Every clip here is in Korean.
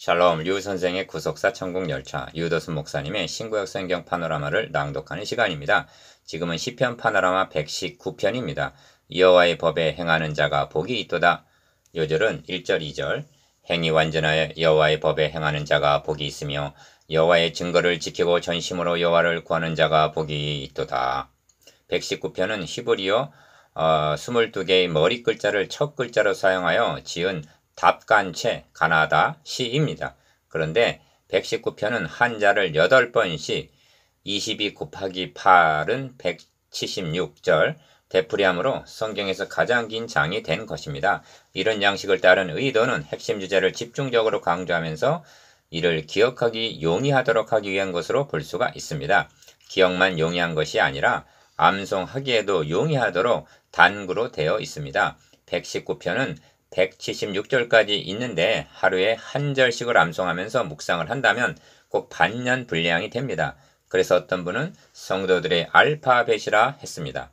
샬롬 류 선생의 구속사 천국열차 유도순 목사님의 신구약 성경 파노라마를 낭독하는 시간입니다. 지금은 시편 파노라마 119편입니다. 여호와의 법에 행하는 자가 복이 있도다. 요절은 1절 2절 행이 완전하여 여호와의 법에 행하는 자가 복이 있으며 여호와의 증거를 지키고 전심으로 여호와를 구하는 자가 복이 있도다. 119편은 히브리어 22개의 머리 글자를 첫 글자로 사용하여 지은 답간체 가나다 시입니다. 그런데 119편은 한자를 8번씩 22 곱하기 8은 176절 되풀이함으로 성경에서 가장 긴 장이 된 것입니다. 이런 양식을 따른 의도는 핵심 주제를 집중적으로 강조하면서 이를 기억하기 용이하도록 하기 위한 것으로 볼 수가 있습니다. 기억만 용이한 것이 아니라 암송하기에도 용이하도록 단구로 되어 있습니다. 119편은 176절까지 있는데 하루에 한 절씩을 암송하면서 묵상을 한다면 꼭 반년 분량이 됩니다. 그래서 어떤 분은 성도들의 알파벳이라 했습니다.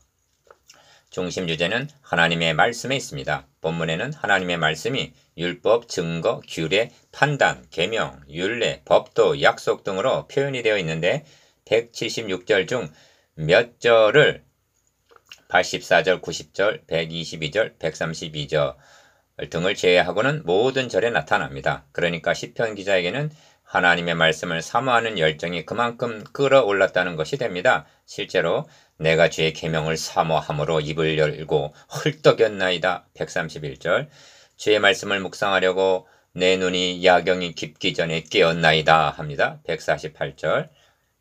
중심 주제는 하나님의 말씀에 있습니다. 본문에는 하나님의 말씀이 율법, 증거, 규례, 판단, 계명, 율례, 법도, 약속 등으로 표현이 되어 있는데 176절 중 몇 절을 84절, 90절, 122절, 132절 등을 제외하고는 모든 절에 나타납니다. 그러니까 시편 기자에게는 하나님의 말씀을 사모하는 열정이 그만큼 끌어올랐다는 것이 됩니다. 실제로 내가 주의 계명을 사모함으로 입을 열고 헐떡였나이다. 131절 주의 말씀을 묵상하려고 내 눈이 야경이 깊기 전에 깨었나이다 합니다. 148절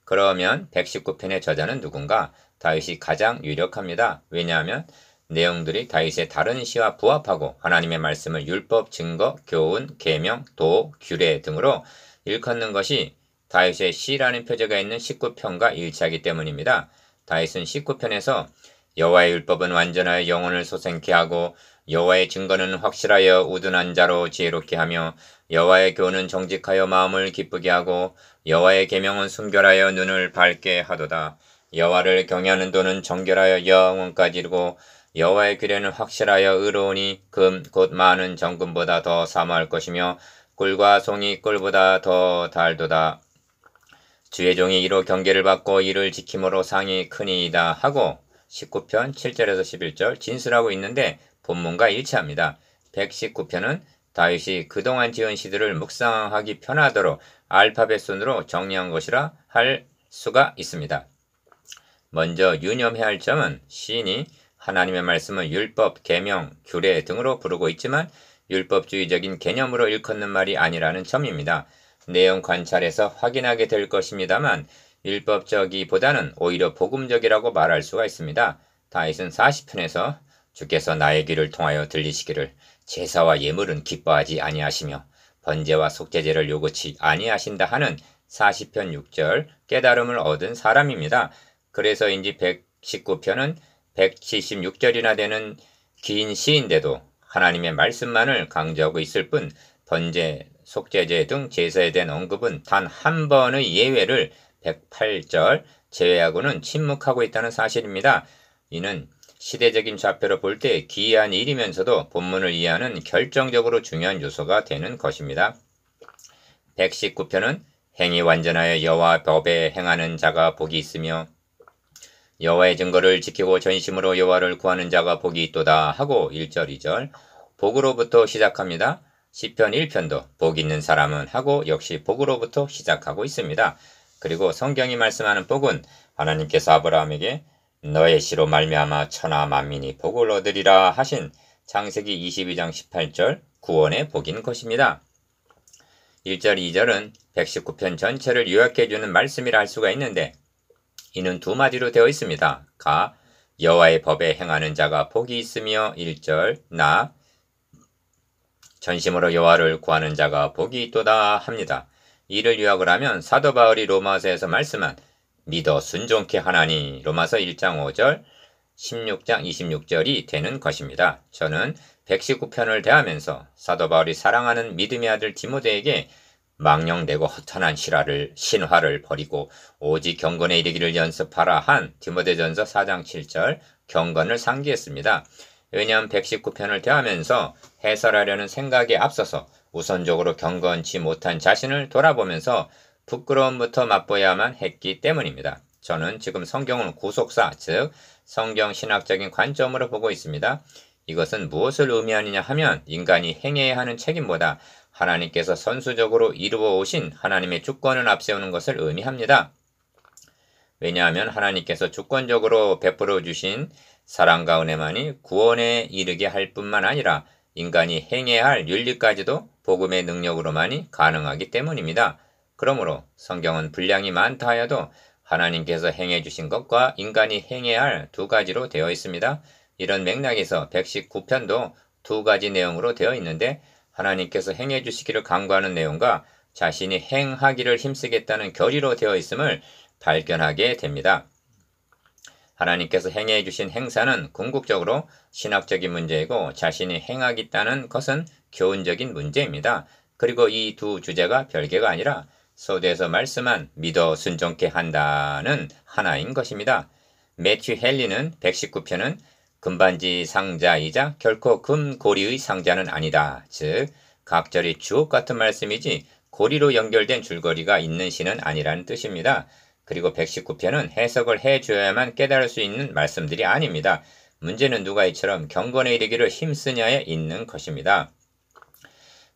그러면 119편의 저자는 누군가? 다윗이 가장 유력합니다. 왜냐하면 내용들이 다윗의 다른 시와 부합하고 하나님의 말씀을 율법, 증거, 교훈, 계명, 도, 규례 등으로 일컫는 것이 다윗의 시라는 표제가 있는 19편과 일치하기 때문입니다. 다윗은 19편에서 여호와의 율법은 완전하여 영혼을 소생케 하고 여호와의 증거는 확실하여 우둔한 자로 지혜롭게 하며 여호와의 교훈은 정직하여 마음을 기쁘게 하고 여호와의 계명은 순결하여 눈을 밝게 하도다. 여호와를 경외하는 도는 정결하여 영원까지 이르고 여호와의 규례는 확실하여 의로우니 금 곧 많은 정금보다 더 사모할 것이며 꿀과 송이 꿀보다 더 달도다. 주의 종이 이로 경계를 받고 이를 지킴으로 상이 크니이다 하고 19편 7절에서 11절 진술하고 있는데 본문과 일치합니다. 119편은 다윗이 그동안 지은 시들을 묵상하기 편하도록 알파벳 순으로 정리한 것이라 할 수가 있습니다. 먼저 유념해야 할 점은 시인이 하나님의 말씀은 율법, 계명, 규례 등으로 부르고 있지만 율법주의적인 개념으로 일컫는 말이 아니라는 점입니다. 내용 관찰해서 확인하게 될 것입니다만 율법적이보다는 오히려 복음적이라고 말할 수가 있습니다. 다윗은 40편에서 주께서 나의 귀를 통하여 들리시기를 제사와 예물은 기뻐하지 아니하시며 번제와 속죄제를 요구치 아니하신다 하는 40편 6절 깨달음을 얻은 사람입니다. 그래서인지 119편은 176절이나 되는 긴 시인데도 하나님의 말씀만을 강조하고 있을 뿐 번제, 속죄제 등 제사에 대한 언급은 단 한 번의 예외를 108절 제외하고는 침묵하고 있다는 사실입니다. 이는 시대적인 좌표로 볼 때 기이한 일이면서도 본문을 이해하는 결정적으로 중요한 요소가 되는 것입니다. 119편은 행이 완전하여 여호와 법에 행하는 자가 복이 있으며 여호와의 증거를 지키고 전심으로 여호와를 구하는 자가 복이 있도다 하고 1절 2절 복으로부터 시작합니다. 시편 1편도 복 있는 사람은 하고 역시 복으로부터 시작하고 있습니다. 그리고 성경이 말씀하는 복은 하나님께서 아브라함에게 너의 씨로 말미암아 천하 만민이 복을 얻으리라 하신 창세기 22장 18절 구원의 복인 것입니다. 1절 2절은 119편 전체를 요약해주는 말씀이라 할 수가 있는데 이는 두 마디로 되어 있습니다. 가 여호와의 법에 행하는 자가 복이 있으며 1절 나 전심으로 여호와를 구하는 자가 복이 있도다 합니다. 이를 요약을 하면 사도 바울이 로마서에서 말씀한 믿어 순종케 하나니 로마서 1장 5절 16장 26절이 되는 것입니다. 저는 119편을 대하면서 사도 바울이 사랑하는 믿음의 아들 디모데에게 망령되고 허탄한 신화를 버리고 오직 경건에 이르기를 연습하라 한 디모데전서 4장 7절 경건을 상기했습니다. 왜냐하면 119편을 대하면서 해설하려는 생각에 앞서서 우선적으로 경건치 못한 자신을 돌아보면서 부끄러움부터 맛보야만 했기 때문입니다. 저는 지금 성경을 구속사, 즉 성경 신학적인 관점으로 보고 있습니다. 이것은 무엇을 의미하느냐 하면 인간이 행해야 하는 책임보다 하나님께서 선수적으로 이루어 오신 하나님의 주권을 앞세우는 것을 의미합니다. 왜냐하면 하나님께서 주권적으로 베풀어 주신 사랑과 은혜만이 구원에 이르게 할 뿐만 아니라 인간이 행해야 할 윤리까지도 복음의 능력으로만이 가능하기 때문입니다. 그러므로 성경은 분량이 많다 하여도 하나님께서 행해 주신 것과 인간이 행해야 할 두 가지로 되어 있습니다. 이런 맥락에서 119편도 두 가지 내용으로 되어 있는데 하나님께서 행해 주시기를 간구하는 내용과 자신이 행하기를 힘쓰겠다는 결의로 되어 있음을 발견하게 됩니다. 하나님께서 행해 주신 행사는 궁극적으로 신학적인 문제이고 자신이 행하겠다는 것은 교훈적인 문제입니다. 그리고 이 두 주제가 별개가 아니라 서두에서 말씀한 믿어 순종케 한다는 하나인 것입니다. 매튜 헨리는 119편은 금반지 상자이자 결코 금고리의 상자는 아니다. 즉 각절이 주옥 같은 말씀이지 고리로 연결된 줄거리가 있는 시는 아니라는 뜻입니다. 그리고 119편은 해석을 해줘야만 깨달을 수 있는 말씀들이 아닙니다. 문제는 누가 이처럼 경건에 이르기를 힘쓰냐에 있는 것입니다.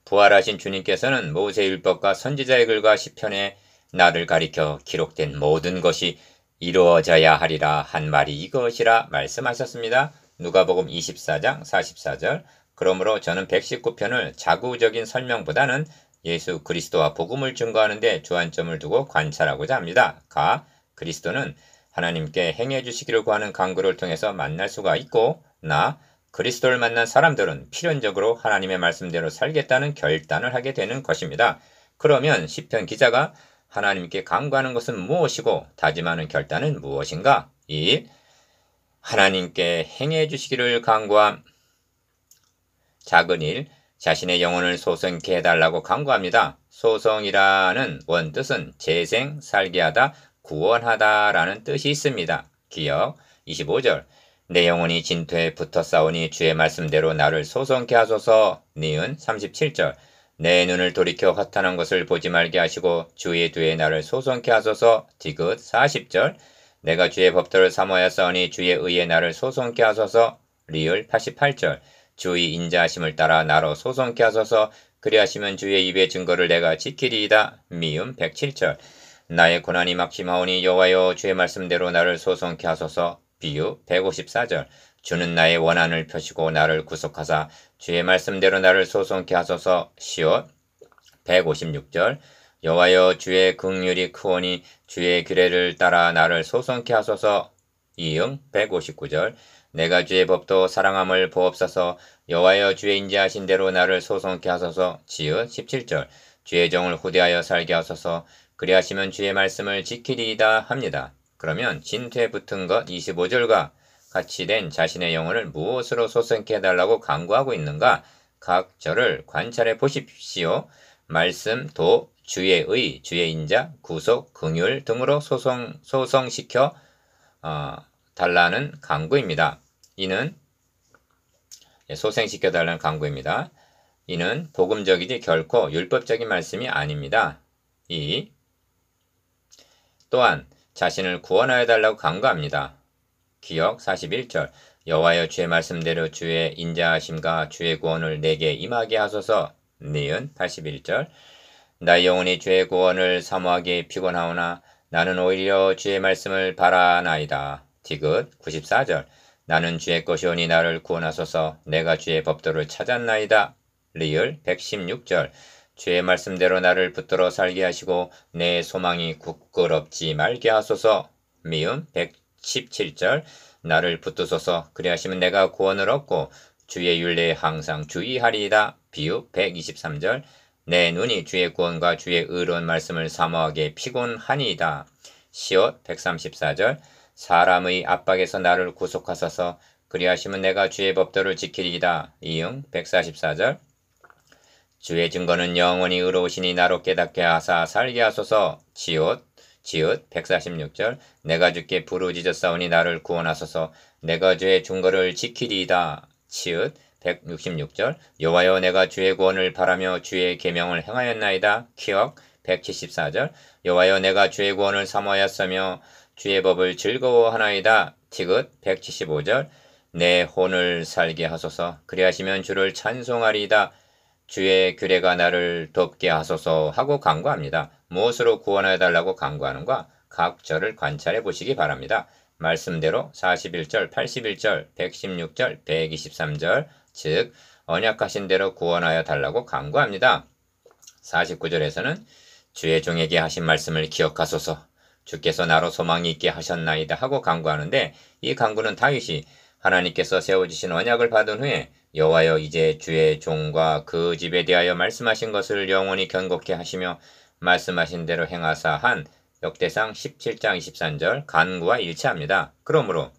부활하신 주님께서는 모세율법과 선지자의 글과 시편에 나를 가리켜 기록된 모든 것이 이루어져야 하리라 한 말이 이것이라 말씀하셨습니다. 누가복음 24장 44절. 그러므로 저는 119편을 자구적인 설명보다는 예수 그리스도와 복음을 증거하는 데 주안점을 두고 관찰하고자 합니다. 그리스도는 하나님께 행해 주시기를 구하는 간구를 통해서 만날 수가 있고 그리스도를 만난 사람들은 필연적으로 하나님의 말씀대로 살겠다는 결단을 하게 되는 것입니다. 그러면 시편 기자가 하나님께 간구하는 것은 무엇이고 다짐하는 결단은 무엇인가? 1. 하나님께 행해 주시기를 간구함. 작은 일, 자신의 영혼을 소생케 해달라고 간구합니다. 소성이라는 원뜻은 재생, 살게 하다, 구원하다 라는 뜻이 있습니다. 기억 25절. 내 영혼이 진토에 붙어 싸우니 주의 말씀대로 나를 소성케 하소서. 니은 37절. 내 눈을 돌이켜 허탄한 것을 보지 말게 하시고 주의 뒤에 나를 소성케 하소서. 디귿 40절. 내가 주의 법도를 사모하여 싸우니 주의 의에 나를 소성케 하소서. 리을 88절. 주의 인자하심을 따라 나로 소성케 하소서. 그리하시면 주의 입의 증거를 내가 지키리이다. 미음 107절. 나의 고난이 막심하오니 여호와여 주의 말씀대로 나를 소성케 하소서. 비유 154절. 주는 나의 원한을 펴시고 나를 구속하사 주의 말씀대로 나를 소성케 하소서. 시옷 156절. 여호와여 주의 긍휼이 크오니 주의 규례를 따라 나를 소성케 하소서. 이응 159절. 내가 주의 법도 사랑함을 보옵소서. 여호와여 주의 인자하신 대로 나를 소성케 하소서. 지읒 17절. 주의 정을 후대하여 살게 하소서. 그리하시면 주의 말씀을 지키리이다 합니다. 그러면 진퇴에 붙은 것 25절과 같이 된 자신의 영혼을 무엇으로 소생케 해달라고 간구하고 있는가? 각 절을 관찰해 보십시오. 말씀, 도, 주의 의, 주의 인자, 구속, 긍휼 등으로 소성시켜 달라는 간구입니다. 이는 소생시켜 달라는 간구입니다. 이는 복음적이지 결코 율법적인 말씀이 아닙니다. 또한 자신을 구원하여 달라고 간구합니다. 기억 41절. 여호와여 주의 말씀대로 주의 인자하심과 주의 구원을 내게 임하게 하소서. 니은 81절. 나의 영혼이 주의 구원을 사모하기에 피곤하오나 나는 오히려 주의 말씀을 바라나이다. 디귿 94절. 나는 주의 것이오니 나를 구원하소서. 내가 주의 법도를 찾았나이다. 리을 116절. 주의 말씀대로 나를 붙들어 살게 하시고 내 소망이 부끄럽지 말게 하소서. 미음 117절. 나를 붙드소서. 그리하시면 내가 구원을 얻고 주의 율례에 항상 주의하리이다. 비유 123절. 내 눈이 주의 구원과 주의 의로운 말씀을 사모하게 피곤하니이다. 시옷 134절. 사람의 압박에서 나를 구속하소서. 그리하시면 내가 주의 법도를 지키리이다. 이응 144절. 주의 증거는 영원히 의로우시니 나로 깨닫게 하사 살게 하소서. 지읒 146절. 내가 주께 부르짖었사오니 나를 구원하소서. 내가 주의 증거를 지키리이다. 치읒 166절 여호와여 내가 주의 구원을 바라며 주의 계명을 행하였나이다. 기억 174절 여호와여 내가 주의 구원을 사모하였으며 주의 법을 즐거워하나이다. 티귿 175절 내 혼을 살게 하소서 그리하시면 주를 찬송하리이다. 주의 규례가 나를 돕게 하소서 하고 간구합니다. 무엇으로 구원하여 달라고 간구하는가? 각 절을 관찰해 보시기 바랍니다. 말씀대로 41절, 81절, 116절, 123절 즉 언약하신 대로 구원하여 달라고 간구합니다. 49절에서는 주의 종에게 하신 말씀을 기억하소서 주께서 나로 소망이 있게 하셨나이다 하고 간구하는데 이 간구는 다윗이 하나님께서 세워주신 언약을 받은 후에 여호와여 이제 주의 종과 그 집에 대하여 말씀하신 것을 영원히 견고케 하시며 말씀하신 대로 행하사 한 역대상 17장 23절 간구와 일치합니다. 그러므로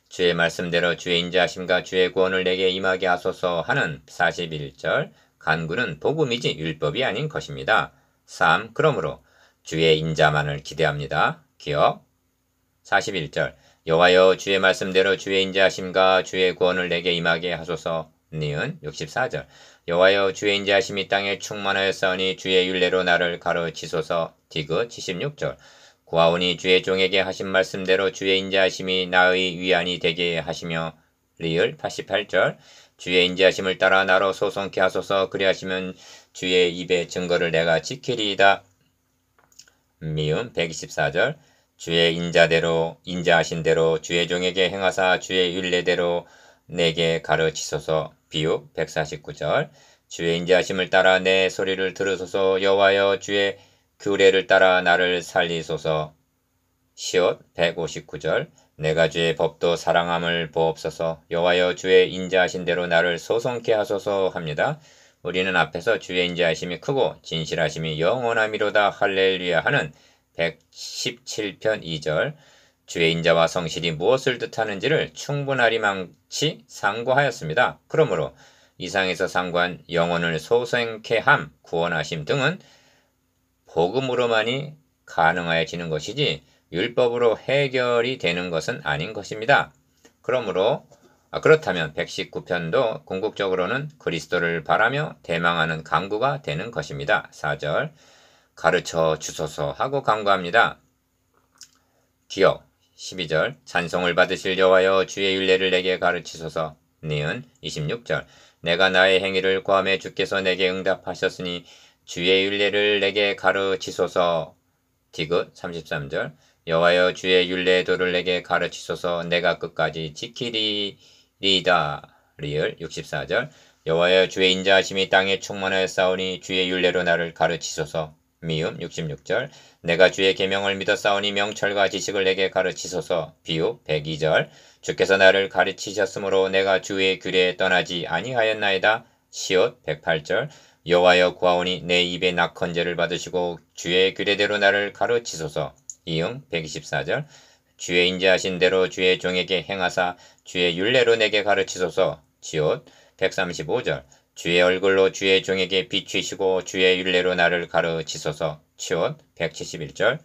주의 말씀대로 주의 인자하심과 주의 구원을 내게 임하게 하소서 하는 41절 간구는 복음이지 율법이 아닌 것입니다. 3. 그러므로 주의 인자만을 기대합니다. 기억 41절 여호와여 주의 말씀대로 주의 인자하심과 주의 구원을 내게 임하게 하소서 니은 64절 여호와여 주의 인자하심이 땅에 충만하였사오니 주의 율례로 나를 가르치소서 디귿 76절 구하오니 주의 종에게 하신 말씀대로 주의 인자하심이 나의 위안이 되게 하시며 리을 88절 주의 인자하심을 따라 나로 소송케 하소서 그리하시면 주의 입의 증거를 내가 지키리이다. 미음 124절 주의 인자하신 대로 주의 종에게 행하사 주의 율례대로 내게 가르치소서 비읍 149절 주의 인자하심을 따라 내 소리를 들으소서 여호와여 주의 규례를 따라 나를 살리소서 시옷 159절 내가 주의 법도 사랑함을 보옵소서 여호와여 주의 인자하신 대로 나를 소송케 하소서 합니다. 우리는 앞에서 주의 인자하심이 크고 진실하심이 영원하미로다 할렐루야 하는 117편 2절 주의 인자와 성실이 무엇을 뜻하는지를 충분하리망치 상고하였습니다. 그러므로 이상에서 상고한 영혼을 소생케 함, 구원하심 등은 복음으로만이 가능하여지는 것이지 율법으로 해결이 되는 것은 아닌 것입니다. 그렇다면 119편도 궁극적으로는 그리스도를 바라며 대망하는 간구가 되는 것입니다. 4절 가르쳐 주소서 하고 간구합니다. 기억 12절 찬송을 받으실 여호와여 주의 율례를 내게 가르치소서 니은 26절 내가 나의 행위를 구하매 주께서 내게 응답하셨으니 주의 율례를 내게 가르치소서 디귿 33절 여호와여 주의 율례도를 내게 가르치소서 내가 끝까지 지키리이다 리을 64절 여호와여 주의 인자하심이 땅에 충만하였사오니 주의 율례로 나를 가르치소서 미음 66절 내가 주의 계명을 믿었사오니 명철과 지식을 내게 가르치소서 비읍 102절 주께서 나를 가르치셨으므로 내가 주의 규례에 떠나지 아니하였나이다 시옷 108절 여호와여 구하오니 내 입에 낙헌제를 받으시고 주의 규례대로 나를 가르치소서 이응 124절 주의 인자하신 대로 주의 종에게 행하사 주의 율례로 내게 가르치소서 지옷 135절 주의 얼굴로 주의 종에게 비추시고 주의 율례로 나를 가르치소서 치옷 171절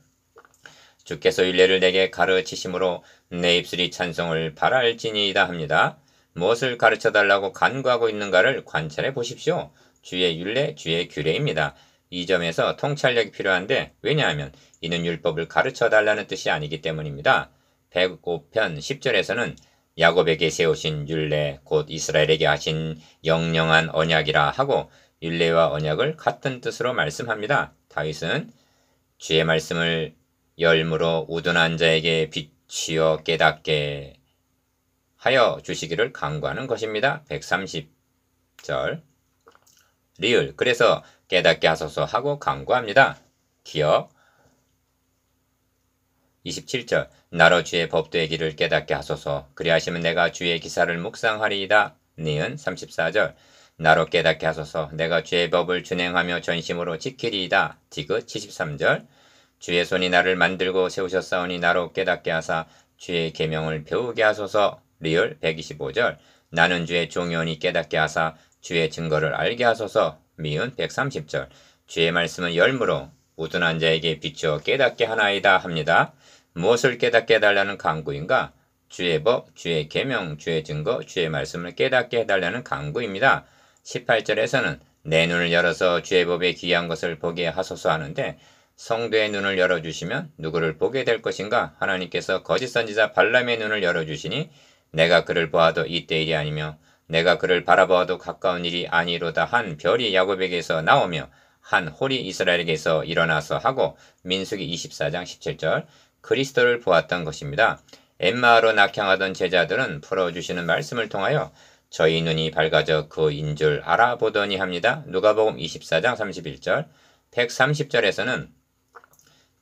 주께서 율례를 내게 가르치심으로 내 입술이 찬송을 바랄지니이다 합니다. 무엇을 가르쳐달라고 간구하고 있는가를 관찰해 보십시오. 주의 율례, 주의 규례입니다. 이 점에서 통찰력이 필요한데 왜냐하면 이는 율법을 가르쳐달라는 뜻이 아니기 때문입니다. 105편 10절에서는 야곱에게 세우신 율례 곧 이스라엘에게 하신 영영한 언약이라 하고 율례와 언약을 같은 뜻으로 말씀합니다. 다윗은 주의 말씀을 열무로 우둔한 자에게 비추어 깨닫게 하여 주시기를 간구하는 것입니다. 130절 리을 그래서 깨닫게 하소서 하고 간구합니다. 기억 27절 나로 주의 법도의 길을 깨닫게 하소서 그리하시면 내가 주의 기사를 묵상하리이다. 니은 34절 나로 깨닫게 하소서 내가 주의 법을 준행하며 전심으로 지키리이다. 디귿 73절 주의 손이 나를 만들고 세우셨사오니 나로 깨닫게 하사 주의 계명을 배우게 하소서. 리을 125절 나는 주의 종이오니 깨닫게 하사 주의 증거를 알게 하소서. 미은 130절 주의 말씀은 열무로 우둔한 자에게 비추어 깨닫게 하나이다 합니다. 무엇을 깨닫게 해달라는 간구인가? 주의 법, 주의 계명, 주의 증거, 주의 말씀을 깨닫게 해달라는 강구입니다. 18절에서는 내 눈을 열어서 주의 법에 귀한 것을 보게 하소서 하는데 성도의 눈을 열어주시면 누구를 보게 될 것인가? 하나님께서 거짓 선지자 발람의 눈을 열어주시니 내가 그를 보아도 이때 일이 아니며 내가 그를 바라보아도 가까운 일이 아니로다 한 별이 야곱에게서 나오며 한 홀이 이스라엘에게서 일어나서 하고 민수기 24장 17절 그리스도를 보았던 것입니다. 엠마로 낙향하던 제자들은 풀어주시는 말씀을 통하여 저희 눈이 밝아져 그인 줄 알아보더니 합니다. 누가복음 24장 31절 130절에서는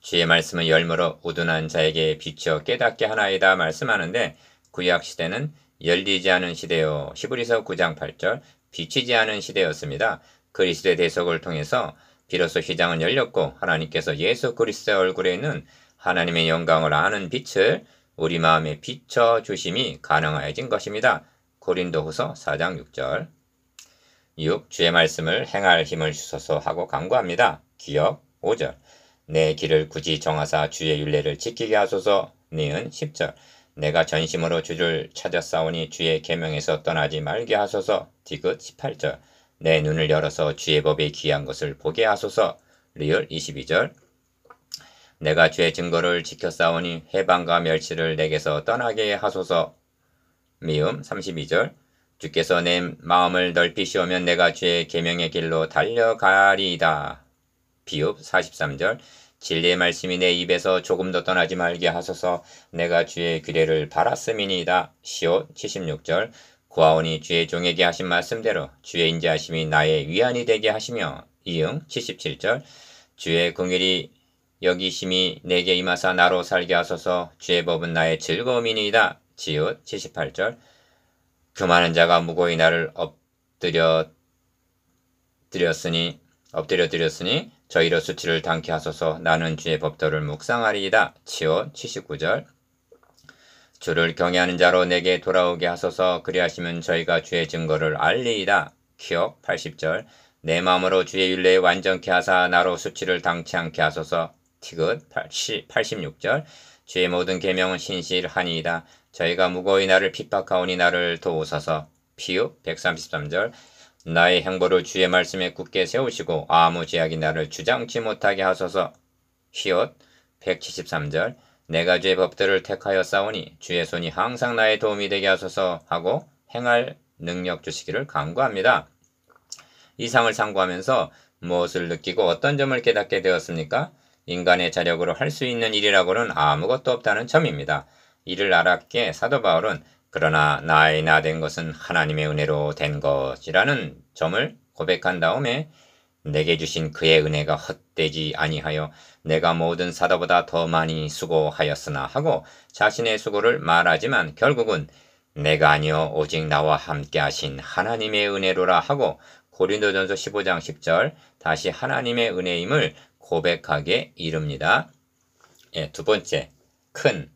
주의 말씀은 열무로 우둔한 자에게 비추어 깨닫게 하나이다 말씀하는데 구약시대는 열리지 않은 시대요. 히브리서 9장 8절 비치지 않은 시대였습니다. 그리스도의 대속을 통해서 비로소 휘장은 열렸고 하나님께서 예수 그리스도의 얼굴에 있는 하나님의 영광을 아는 빛을 우리 마음에 비춰주심이 가능해진 것입니다. 고린도후서 4장 6절 6. 주의 말씀을 행할 힘을 주소서 하고 간구합니다. 기역 5절 내 길을 굳이 정하사 주의 율례를 지키게 하소서. 니은 10절 내가 전심으로 주를 찾았사오니 주의 계명에서 떠나지 말게 하소서. 디귿 18절 내 눈을 열어서 주의 법에 귀한 것을 보게 하소서. 리을 22절 내가 주의 증거를 지켰사오니 해방과 멸치를 내게서 떠나게 하소서. 미음 32절 주께서 내 마음을 넓히시오면 내가 주의 계명의 길로 달려가리이다. 비읍 43절 진리의 말씀이 내 입에서 조금도 떠나지 말게 하소서. 내가 주의 규례를 바랐음이니이다. 시옷 76절 구하오니 주의 종에게 하신 말씀대로 주의 인자하심이 나의 위안이 되게 하시며. 이응 77절 주의 긍휼이 여기심이 내게 임하사 나로 살게 하소서. 주의 법은 나의 즐거움이니이다. 지읒 78절 그 많은 자가 무고히 나를 엎드려 드렸으니 저희로 수치를 당케 하소서. 나는 주의 법도를 묵상하리이다. 치읓 79절 주를 경외하는 자로 내게 돌아오게 하소서. 그리하시면 저희가 주의 증거를 알리이다. 기역 80절 내 마음으로 주의 율례에 완전케 하사 나로 수치를 당치 않게 하소서. 티귿 86절 주의 모든 계명은 신실하니이다. 저희가 무고히 나를 핍박하오니 나를 도우소서. 피읍 133절 나의 행보를 주의 말씀에 굳게 세우시고 아무 제약이 나를 주장치 못하게 하소서. 히읗 173절 내가 주의 법들을 택하여 싸우니 주의 손이 항상 나의 도움이 되게 하소서 하고 행할 능력 주시기를 간구합니다. 이상을 상고하면서 무엇을 느끼고 어떤 점을 깨닫게 되었습니까? 인간의 자력으로 할 수 있는 일이라고는 아무것도 없다는 점입니다. 이를 알았기에 사도 바울은 그러나 나의 나 된 것은 하나님의 은혜로 된 것이라는 점을 고백한 다음에 내게 주신 그의 은혜가 헛되지 아니하여 내가 모든 사도보다 더 많이 수고하였으나 하고 자신의 수고를 말하지만 결국은 내가 아니요 오직 나와 함께 하신 하나님의 은혜로라 하고 고린도전서 15장 10절 다시 하나님의 은혜임을 고백하게 이릅니다. 두 번째 큰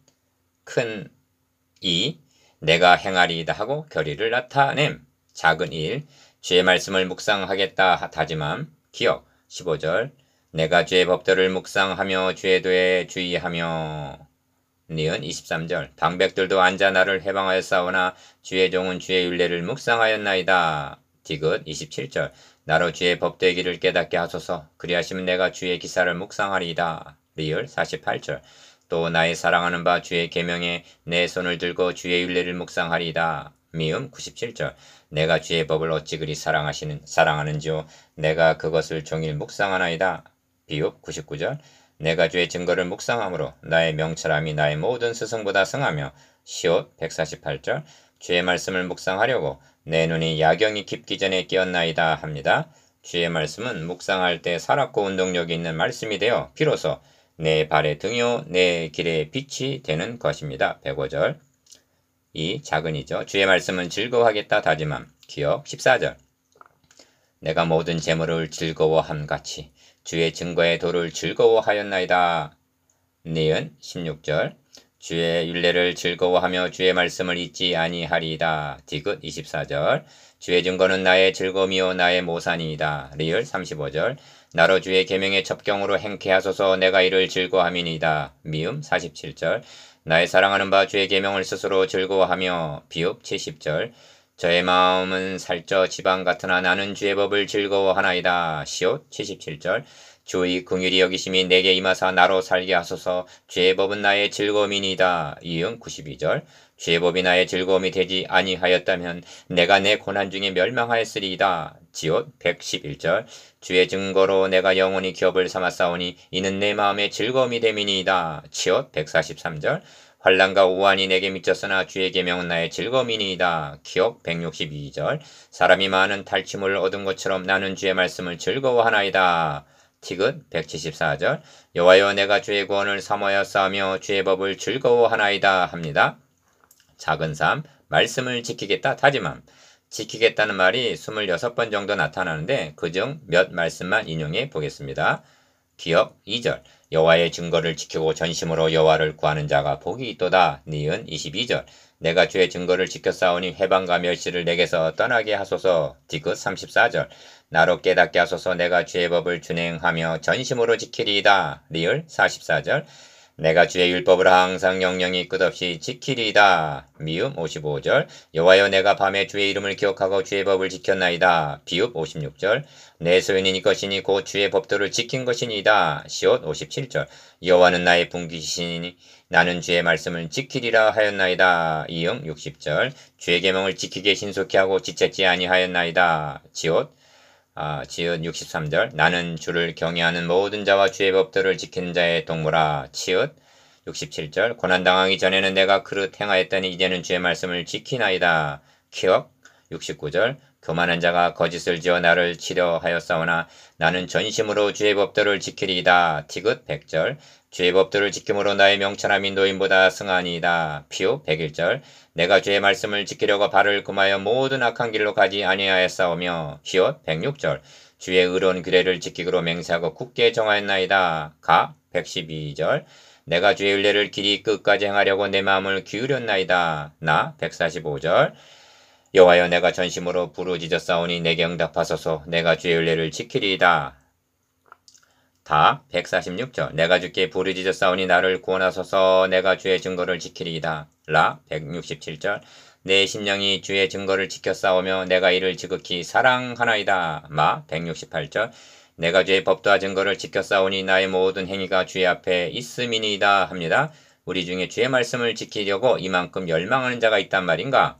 이 내가 행하리이다 하고 결의를 나타냄. 작은 일 주의 말씀을 묵상하겠다 다짐함. 기억 15절 내가 주의 법도를 묵상하며 주의 도에 주의하며. 니은 23절 방백들도 앉아 나를 해방하였사오나 주의 종은 주의 율례를 묵상하였나이다. 디귿 27절 나로 주의 법도의 길을 깨닫게 하소서. 그리하시면 내가 주의 기사를 묵상하리이다. 리을 48절 또 나의 사랑하는 바 주의 계명에 내 손을 들고 주의 율례를 묵상하리이다. 미음 97절 내가 주의 법을 어찌 그리 사랑하는지요 내가 그것을 종일 묵상하나이다. 비읍 99절 내가 주의 증거를 묵상함으로 나의 명철함이 나의 모든 스승보다 승하며. 시옷 148절 주의 말씀을 묵상하려고 내 눈이 야경이 깊기 전에 깨었나이다 합니다. 주의 말씀은 묵상할 때 살았고 운동력이 있는 말씀이 되어 비로소 내 발의 등이요 내 길의 빛이 되는 것입니다. 105절 이 작은이죠. 주의 말씀은 즐거워하겠다 다짐함. 기억 14절 내가 모든 재물을 즐거워함 같이 주의 증거의 도를 즐거워하였나이다. 니은 16절 주의 율례를 즐거워하며 주의 말씀을 잊지 아니하리이다. 디귿 24절. 주의 증거는 나의 즐거움이요 나의 모산이이다. 리을 35절. 나로 주의 계명의 첩경으로 행케 하소서 내가 이를 즐거함이니이다. 미음 47절. 나의 사랑하는 바 주의 계명을 스스로 즐거워하며. 비읍 70절. 저의 마음은 살쪄 지방 같으나 나는 주의 법을 즐거워하나이다. 시옷 77절. 주의 긍휼히 여기심이 내게 임하사 나로 살게 하소서. 주의 법은 나의 즐거움이니이다. 이응 92절. 주의 법이 나의 즐거움이 되지 아니하였다면 내가 내 고난 중에 멸망하였으리이다. 지옷 111절. 주의 증거로 내가 영원히 기업을 삼았사오니 이는 내 마음의 즐거움이 됨이니이다. 치옷 143절. 환난과 우환이 내게 미쳤으나 주의 계명은 나의 즐거움이니이다. 기억 162절. 사람이 많은 탈취물을 얻은 것처럼 나는 주의 말씀을 즐거워하나이다. 티귿 174절. 여호와여 내가 주의 구원을 사모하였사오며 주의 법을 즐거워하나이다 합니다. 작은 삶, 말씀을 지키겠다 다짐함. 지키겠다는 말이 26번 정도 나타나는데 그중 몇 말씀만 인용해 보겠습니다. 기억 2절. 여호와의 증거를 지키고 전심으로 여호와를 구하는 자가 복이 있도다. 니은 22절. 내가 주의 증거를 지켰사오니 회방과 멸시를 내게서 떠나게 하소서. 디귿 34절. 나로 깨닫게 하소서. 내가 주의 법을 준행하며 전심으로 지키리이다. 리을 44절. 내가 주의 율법을 항상 영영이 끝없이 지키리이다. 미음 55절. 여호와여 내가 밤에 주의 이름을 기억하고 주의 법을 지켰나이다. 비읍 56절. 내 소연이니 것이니 곧 주의 법도를 지킨 것이니이다. 시옷 57절. 여호와는 나의 분기시니 나는 주의 말씀을 지키리라 하였나이다. 이응 60절. 주의 계명을 지키게 신속히 하고 지체지 아니하였나이다. 지읒 63절. 나는 주를 경외하는 모든 자와 주의 법도를 지키는 자의 동무라. 치읒 67절. 고난당하기 전에는 내가 그릇 행하였더니 이제는 주의 말씀을 지키나이다. 키역 69절. 교만한 자가 거짓을 지어 나를 치려하였사오나 나는 전심으로 주의 법도를 지키리이다. 티귿 100절. 주의 법도를 지킴으로 나의 명철함이 노인보다 승하니이다. 피읍 101절. 내가 주의 말씀을 지키려고 발을 금하여 모든 악한 길로 가지 아니하였사오며. 히읗 106절. 주의 의로운 규례를 지키기로 맹세하고 굳게 정하였나이다. 가 112절. 내가 주의 율례를 길이 끝까지 행하려고 내 마음을 기울였나이다. 나 145절. 여호와여 내가 전심으로 부르짖었사오니 내게 응답하소서. 내가 주의 율례를 지키리이다. 다 146절. 내가 주께 부르짖었사오니 나를 구원하소서. 내가 주의 증거를 지키리이다. 라 167절. 내 심령이 주의 증거를 지켰사오며 내가 이를 지극히 사랑하나이다. 마 168절. 내가 주의 법도와 증거를 지켰사오니 나의 모든 행위가 주의 앞에 있음이니이다 합니다. 우리 중에 주의 말씀을 지키려고 이만큼 열망하는 자가 있단 말인가?